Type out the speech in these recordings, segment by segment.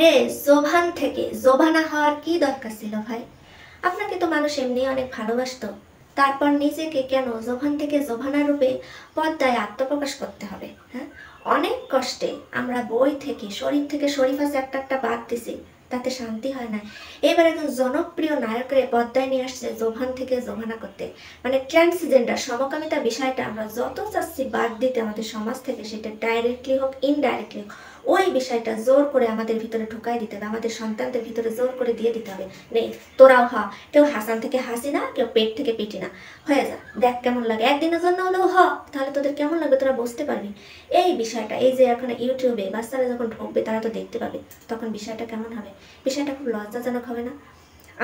আরে জোভান থেকে জোভানা হওয়ার কি দরকার ছিল ভাই? আপনাকে তো মানুষ এমনি অনেক ভালোবাসতো, তারপর নিজেকে কেন জোভান থেকে জোভানা রূপে পর্দায় আত্মপ্রকাশ করতে হবে? হ্যাঁ, অনেক কষ্টে আমরা বই থেকে শরীফ থেকে শরীফা চ্যাপ্টারটা বাদ দিছি, তাতে শান্তি হয় না। এবার একজন জনপ্রিয় নায়কের পর্দায় নিয়ে আসছে জোভান থেকে জোভানা করতে। মানে ট্রান্সজেন্ডার সমকামিতা বিষয়টা আমরা যত চাচ্ছি বাদ দিতে আমাদের সমাজ থেকে, সেটা ডাইরেক্টলি হোক ইনডাইরেক্টলি হোক, ওই বিষয়টা জোর করে আমাদের ভিতরে ঢুকাই দিতে হবে, আমাদের সন্তানদের ভিতরে জোর করে দিয়ে দিতে হবে। নেই তোরাও হ, কেউ হাসান থেকে হাসি না, কেউ পেট থেকে পেটি না, হয়ে যা, দেখ কেমন লাগে, একদিনের জন্য হলেও হ, তাহলে তোদের কেমন লাগবে তোরা বুঝতে পারবি। এই বিষয়টা, এই যে এখন ইউটিউবে বাচ্চারা যখন ঢুকবে তারা তো দেখতে পাবে, তখন বিষয়টা কেমন হবে? বিষয়টা খুব লজ্জাজনক হবে না?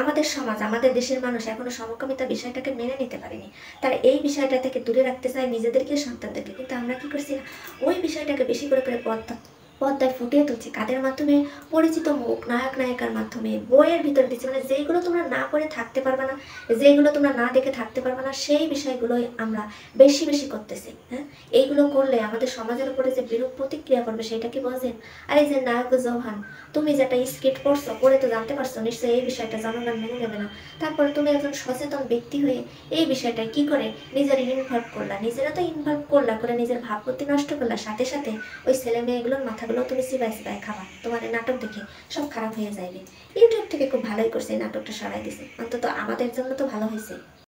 আমাদের সমাজ, আমাদের দেশের মানুষ এখনো সমকামিতা বিষয়টাকে মেনে নিতে পারেনি। তারা এই বিষয়টা থেকে দূরে রাখতে চায় নিজেদেরকে, সন্তানদেরকে, কিন্তু আমরা কি করছি না, ওই বিষয়টাকে বেশি করে করে পর্দায় ফুটিয়ে তুলছি। কাদের মাধ্যমে? পরিচিত মুখ, নায়ক নায়িকার মাধ্যমে, বইয়ের ভিতরে দিচ্ছি। মানে যেগুলো তোমরা না পড়ে থাকতে পারবে না, যেগুলো তোমরা না দেখে থাকতে পারবে না, সেই বিষয়গুলোই আমরা বেশি বেশি করতেছি। হ্যাঁ, এইগুলো করলে আমাদের সমাজের উপরে যে বিরূপ প্রতিক্রিয়া করবে সেটা কি বোঝেন? আর এই যে নায়ক জোহান, তুমি যেটা স্কিট করছো, করে তো জানতে পারছো নিশ্চয়ই এই বিষয়টা জনগণ মেনে নেবে না। তারপরে তুমি একজন সচেতন ব্যক্তি হয়ে এই বিষয়টা কি করে নিজের ইনভলভ করলা, নিজেরা তো ইনভলভ করলা, করে নিজের ভাবমূর্তি নষ্ট করলা, সাথে সাথে ওই ছেলে মেয়েগুলোর মাথাগুলো তুমি চিবাই চিবাই খাবা। তোমার এই নাটক দেখে সব খারাপ হয়ে যাবে। ইউটিউব থেকে খুব ভালোই করছে, এই নাটকটা সরাই দিছে, অন্তত আমাদের জন্য তো ভালো হয়েছে।